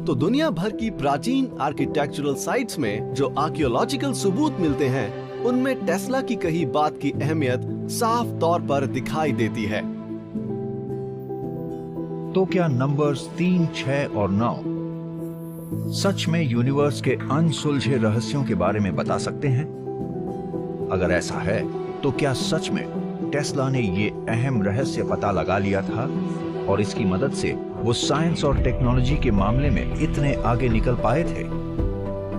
तो दुनिया भर की प्राचीन आर्किटेक्चरल साइट्स में जो आर्कियोलॉजिकल सबूत मिलते हैं उनमें टेस्ला की कही बात की अहमियत साफ तौर पर दिखाई देती है। तो क्या नंबर्स 3, 6 और 9 सच में यूनिवर्स के अनसुलझे रहस्यों के बारे में बता सकते हैं? अगर ऐसा है तो क्या सच में टेस्ला ने ये अहम रहस्य पता लगा लिया था और इसकी मदद से वो साइंस और टेक्नोलॉजी के मामले में इतने आगे निकल पाए थे?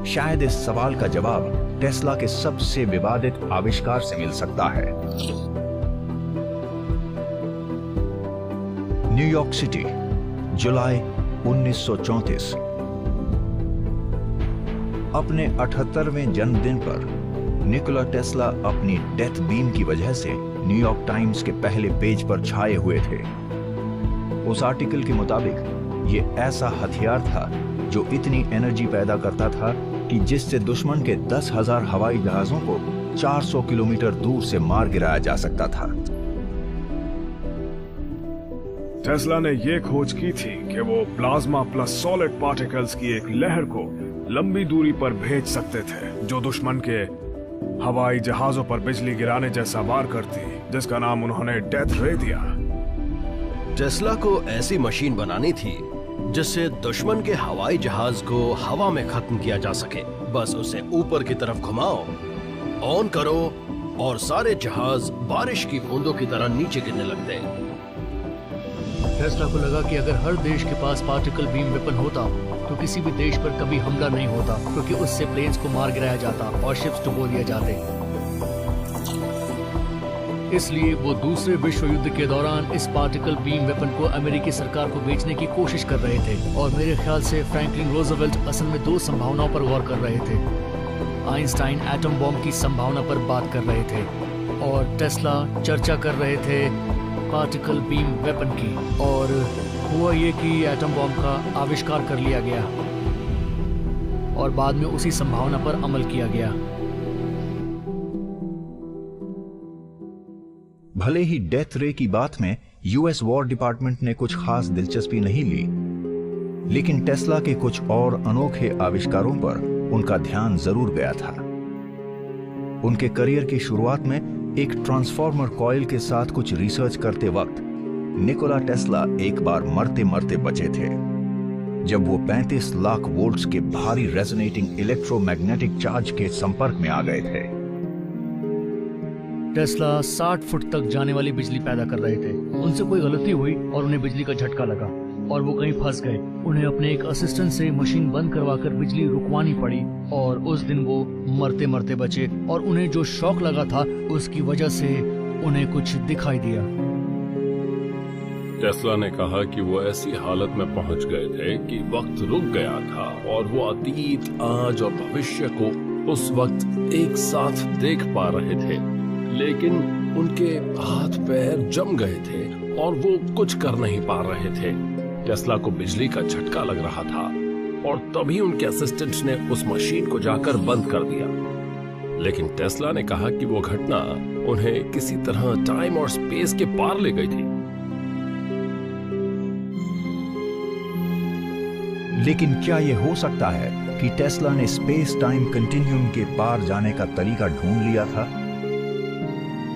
शायद इस सवाल का जवाब टेस्ला के सबसे विवादित आविष्कार से मिल सकता है। न्यूयॉर्क सिटी, जुलाई 1934। अपने 78वें जन्मदिन पर निकोला टेस्ला अपनी डेथ बीम की वजह से न्यूयॉर्क टाइम्स के पहले पेज पर छाए हुए थे। उस आर्टिकल के मुताबिक ये ऐसा हथियार था जो इतनी एनर्जी पैदा करता था कि जिससे दुश्मन के 10,000 हवाई जहाजों को 400 किलोमीटर दूर से मार गिराया जा सकता था। टेस्ला ने यह खोज की थी कि वो प्लाज्मा प्लस सॉलिड पार्टिकल्स की एक लहर को लंबी दूरी पर भेज सकते थे जो दुश्मन के हवाई जहाजों पर बिजली गिराने जैसा वार करती, जिसका नाम उन्होंने डेथ रे दिया। टेस्ला को ऐसी मशीन बनानी थी जिससे दुश्मन के हवाई जहाज को हवा में खत्म किया जा सके। बस उसे ऊपर की तरफ घुमाओ, ऑन करो और सारे जहाज बारिश की बूंदों की तरह नीचे गिरने लगते। टेस्ला को लगा कि अगर हर देश के पास पार्टिकल बीम वेपन होता तो किसी भी देश पर कभी हमला नहीं होता, क्योंकि उससे प्लेन्स को मार गिराया जाता और शिप्स डुबो दिए जाते। इसलिए वो दूसरे विश्व युद्ध के दौरान इस पार्टिकल बीम वेपन को अमेरिकी सरकार को बेचने की कोशिश कर रहे थे। और मेरे ख्याल से फ्रैंकलिन रोजवेल्ट असल में 2 संभावनाओं पर गौर कर रहे थे। आइंस्टाइन एटम बॉम्ब की संभावना पर बात कर रहे थे और टेस्ला चर्चा कर रहे थे पार्टिकल बीम वेपन की। और हुआ ये कि एटम बॉम्ब का आविष्कार कर लिया गया और बाद में उसी संभावना पर अमल किया गया। भले ही डेथ रे की बात में यूएस वॉर डिपार्टमेंट ने कुछ खास दिलचस्पी नहीं ली, लेकिन टेस्ला के कुछ और अनोखे आविष्कारों पर उनका ध्यान जरूर गया था। उनके करियर की शुरुआत में एक ट्रांसफॉर्मर कॉइल के साथ कुछ रिसर्च करते वक्त निकोला टेस्ला एक बार मरते मरते बचे थे, जब वो 35 लाख वोल्ट्स के भारी रेजोनेटिंग इलेक्ट्रोमैग्नेटिक चार्ज के संपर्क में आ गए थे। टेस्ला 60 फुट तक जाने वाली बिजली पैदा कर रहे थे। उनसे कोई गलती हुई और उन्हें बिजली का झटका लगा और वो कहीं फंस गए। उन्हें अपने एक असिस्टेंट से मशीन बंद करवाकर बिजली रुकवानी पड़ी और उस दिन वो मरते मरते बचे। और उन्हें जो शॉक लगा था उसकी वजह से उन्हें कुछ दिखाई दिया। टेस्ला ने कहा कि वो ऐसी हालत में पहुंच गए थे कि वक्त रुक गया था और वो अतीत, आज और भविष्य को उस वक्त एक साथ देख पा रहे थे, लेकिन उनके हाथ पैर जम गए थे और वो कुछ कर नहीं पा रहे थे। टेस्ला को बिजली का झटका लग रहा था और तभी उनके असिस्टेंट ने उस मशीन को जाकर बंद कर दिया। लेकिन टेस्ला ने कहा कि वो घटना उन्हें किसी तरह टाइम और स्पेस के पार ले गई थी। लेकिन क्या यह हो सकता है कि टेस्ला ने स्पेस टाइम कंटिन्यूम के पार जाने का तरीका ढूंढ लिया था?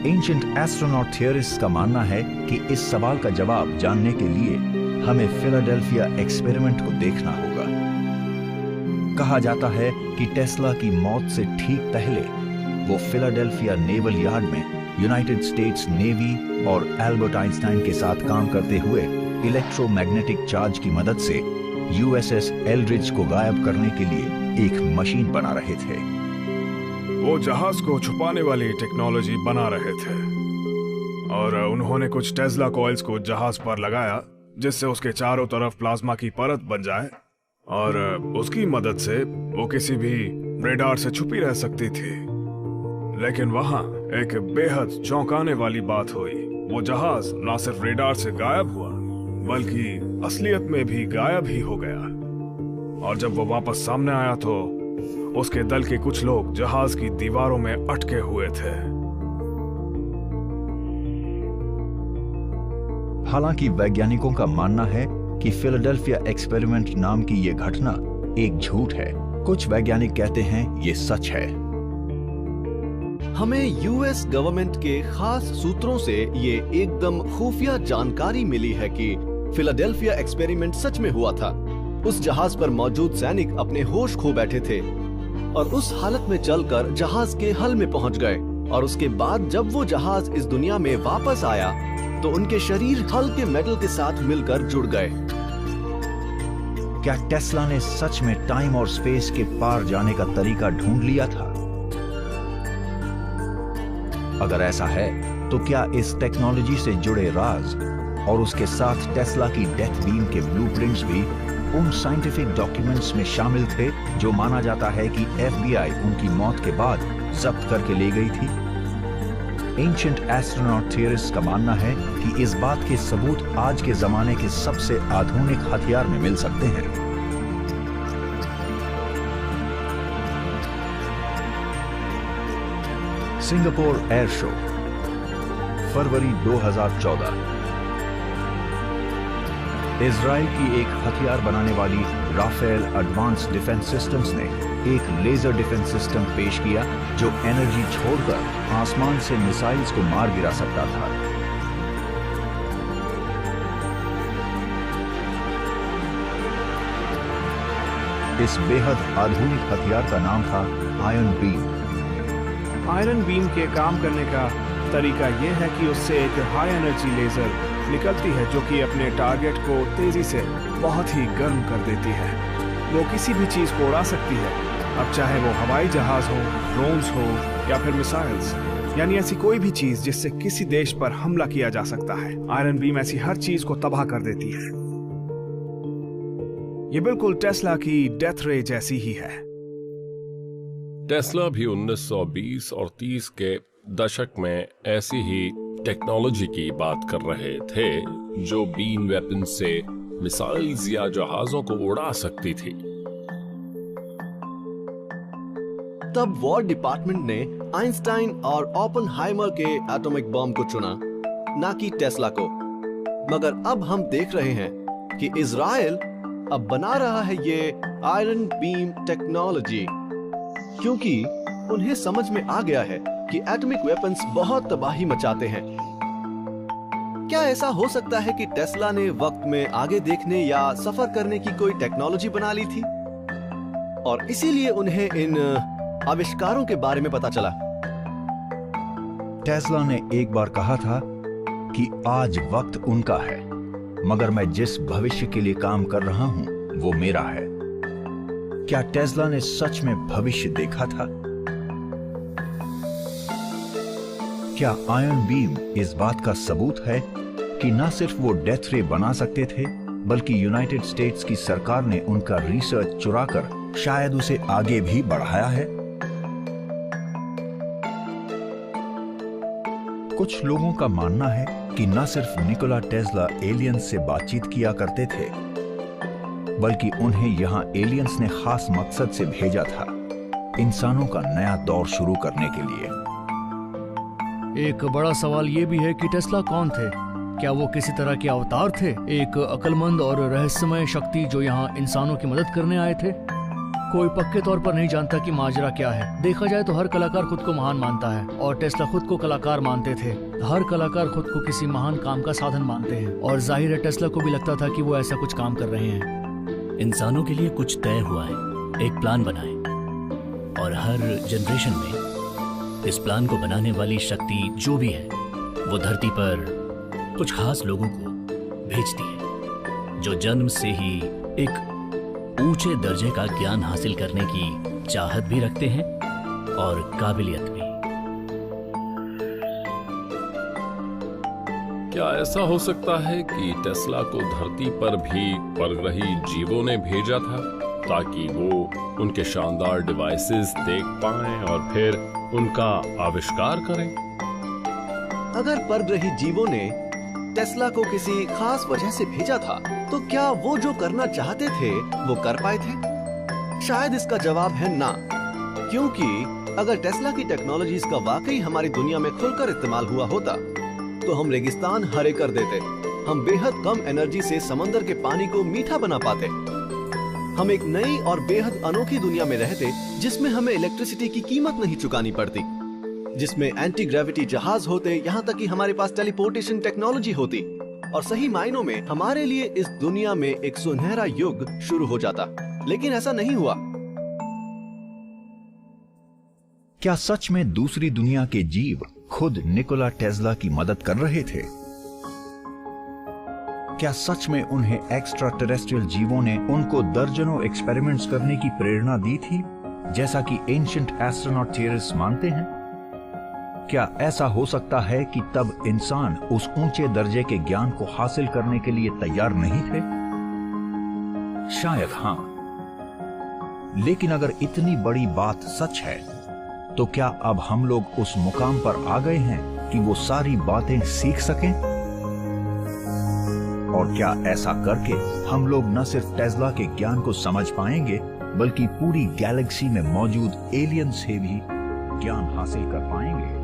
एंशिएंट एस्ट्रोनॉट थियरिस्ट्स का मानना है कि इस सवाल का जवाब जानने के लिए हमें फिलाडेल्फिया एक्सपेरिमेंट को देखना होगा। कहा जाता है कि टेस्ला की मौत से ठीक पहले वो फिलाडेल्फिया नेवल यार्ड में यूनाइटेड स्टेट्स नेवी और एल्बर्ट आइंस्टाइन के साथ काम करते हुए इलेक्ट्रोमैग्नेटिक चार्ज की मदद से यूएसएस एल्ड्रिज को गायब करने के लिए एक मशीन बना रहे थे। वो जहाज को छुपाने वाली टेक्नोलॉजी बना रहे थे और उन्होंने कुछ टेस्ला कॉइल्स को जहाज पर लगाया जिससे उसके चारों तरफ प्लाज्मा की परत बन जाए और उसकी मदद से वो किसी भी रेडार से छुपी रह सकती थी। लेकिन वहां एक बेहद चौंकाने वाली बात हुई। वो जहाज न सिर्फ रेडार से गायब हुआ बल्कि असलियत में भी गायब ही हो गया। और जब वो वापस सामने आया तो उसके दल के कुछ लोग जहाज की दीवारों में अटके हुए थे। हालांकि वैज्ञानिकों का मानना है कि फिलाडेल्फिया एक्सपेरिमेंट नाम की यह घटना एक झूठ है। कुछ वैज्ञानिक कहते हैं ये सच है। हमें यूएस गवर्नमेंट के खास सूत्रों से ये एकदम खुफिया जानकारी मिली है कि फिलाडेल्फिया एक्सपेरिमेंट सच में हुआ था। उस जहाज पर मौजूद सैनिक अपने होश खो बैठे थे और उस हालत में चलकर जहाज के हल में पहुंच गए। और उसके बाद जब वो जहाज इस दुनिया में वापस आया तो उनके शरीर हल के मेटल के साथ मिलकर जुड़ गए। क्या टेस्ला ने सच में टाइम और स्पेस के पार जाने का तरीका ढूंढ लिया था? अगर ऐसा है तो क्या इस टेक्नोलॉजी से जुड़े राज और उसके साथ टेस्ला की डेथ बीम के ब्लूप्रिंट्स भी उन साइंटिफिक डॉक्यूमेंट्स में शामिल थे जो माना जाता है कि एफबीआई उनकी मौत के बाद जब्त करके ले गई थी? एंशिएंट एस्ट्रोनॉट थियरिस्ट्स का मानना है कि इस बात के सबूत आज के जमाने के सबसे आधुनिक हथियार में मिल सकते हैं। सिंगापुर एयर शो, फरवरी 2014। इजराइल की एक हथियार बनाने वाली राफेल एडवांस डिफेंस सिस्टम्स ने एक लेजर डिफेंस सिस्टम पेश किया जो एनर्जी छोड़कर आसमान से मिसाइल्स को मार गिरा सकता था। इस बेहद आधुनिक हथियार का नाम था आयरन बीम। आयरन बीम के काम करने का तरीका यह है कि उससे एक हाई एनर्जी लेजर निकलती है जो कि अपने टारगेट को तेजी से बहुत ही गर्म कर देती है। वो किसी भी चीज को उड़ा सकती है, अब चाहे वो हवाई जहाज हो, ड्रोन्स हो या फिर मिसाइल्स, यानी ऐसी कोई भी चीज जिससे किसी देश पर हमला किया जा सकता है। आयरन बीम ऐसी हर चीज को तबाह कर देती है। ये बिल्कुल टेस्ला की डेथ रे जैसी ही है। टेस्ला भी 1920 और 30 के दशक में ऐसी ही टेक्नोलॉजी की बात कर रहे थे जो बीम वेपन से मिसाइल्स या जहाजों को उड़ा सकती थी। तब वॉर डिपार्टमेंट ने आइंस्टाइन और ओपेनहाइमर के एटॉमिक बम को चुना, ना कि टेस्ला को। मगर अब हम देख रहे हैं कि इजराइल अब बना रहा है ये आयरन बीम टेक्नोलॉजी, क्योंकि उन्हें समझ में आ गया है कि एटॉमिक वेपन्स बहुत तबाही मचाते हैं। क्या ऐसा हो सकता है कि टेस्ला ने वक्त में आगे देखने या सफर करने की कोई टेक्नोलॉजी बना ली थी और इसीलिए उन्हें इन आविष्कारों के बारे में पता चला? टेस्ला ने एक बार कहा था कि आज वक्त उनका है मगर मैं जिस भविष्य के लिए काम कर रहा हूं वो मेरा है। क्या टेस्ला ने सच में भविष्य देखा था? क्या आयरन बीम इस बात का सबूत है कि न सिर्फ वो डेथ रे बना सकते थे, बल्कि यूनाइटेड स्टेट्स की सरकार ने उनका रिसर्च चुराकर शायद उसे आगे भी बढ़ाया है? कुछ लोगों का मानना है कि न सिर्फ निकोला टेस्ला एलियंस से बातचीत किया करते थे, बल्कि उन्हें यहां एलियंस ने खास मकसद से भेजा था, इंसानों का नया दौर शुरू करने के लिए। एक बड़ा सवाल ये भी है कि टेस्ला कौन थे? क्या वो किसी तरह के अवतार थे, एक अक्लमंद और रहस्यमय शक्ति जो यहाँ इंसानों की मदद करने आए थे? कोई पक्के तौर पर नहीं जानता कि माजरा क्या है। देखा जाए तो हर कलाकार खुद को महान मानता है और टेस्ला खुद को कलाकार मानते थे। हर कलाकार खुद को किसी महान काम का साधन मानते हैं और जाहिर है टेस्ला को भी लगता था कि वो ऐसा कुछ काम कर रहे हैं। इंसानों के लिए कुछ तय हुआ है, एक प्लान बनाए और हर जनरेशन में इस प्लान को बनाने वाली शक्ति जो भी है वो धरती पर कुछ खास लोगों को भेजती है जो जन्म से ही एक ऊंचे दर्जे का ज्ञान हासिल करने की चाहत भी रखते हैं और काबिलियत भी। क्या ऐसा हो सकता है कि टेस्ला को धरती पर भी परग्रही जीवों ने भेजा था ताकि वो उनके शानदार डिवाइसेस देख पाएं और फिर उनका आविष्कार करें? अगर परग्रही जीवों ने टेस्ला को किसी खास वजह से भेजा था, तो क्या वो जो करना चाहते थे वो कर पाए थे? शायद इसका जवाब है ना, क्योंकि अगर टेस्ला की टेक्नोलॉजीज का वाकई हमारी दुनिया में खुलकर इस्तेमाल हुआ होता तो हम रेगिस्तान हरे कर देते, हम बेहद कम एनर्जी से समंदर के पानी को मीठा बना पाते, हम एक नई और बेहद अनोखी दुनिया में रहते जिसमें हमें इलेक्ट्रिसिटी की कीमत नहीं चुकानी पड़ती, जिसमें एंटी ग्रेविटी जहाज होते, यहाँ तक कि हमारे पास टेलीपोर्टेशन टेक्नोलॉजी होती और सही मायनों में हमारे लिए इस दुनिया में एक सुनहरा युग शुरू हो जाता। लेकिन ऐसा नहीं हुआ। क्या सच में दूसरी दुनिया के जीव खुद निकोला टेस्ला की मदद कर रहे थे? क्या सच में उन्हें एक्स्ट्रा टेरेस्ट्रियल जीवों ने उनको दर्जनों एक्सपेरिमेंट्स करने की प्रेरणा दी थी, जैसा कि एंशिएंट एस्ट्रोनॉट थियरिस्ट्स मानते हैं? क्या ऐसा हो सकता है कि तब इंसान उस ऊंचे दर्जे के ज्ञान को हासिल करने के लिए तैयार नहीं थे? शायद हां। लेकिन अगर इतनी बड़ी बात सच है, तो क्या अब हम लोग उस मुकाम पर आ गए हैं कि वो सारी बातें सीख सकें? और क्या ऐसा करके हम लोग न सिर्फ टेस्ला के ज्ञान को समझ पाएंगे, बल्कि पूरी गैलेक्सी में मौजूद एलियन से भी ज्ञान हासिल कर पाएंगे?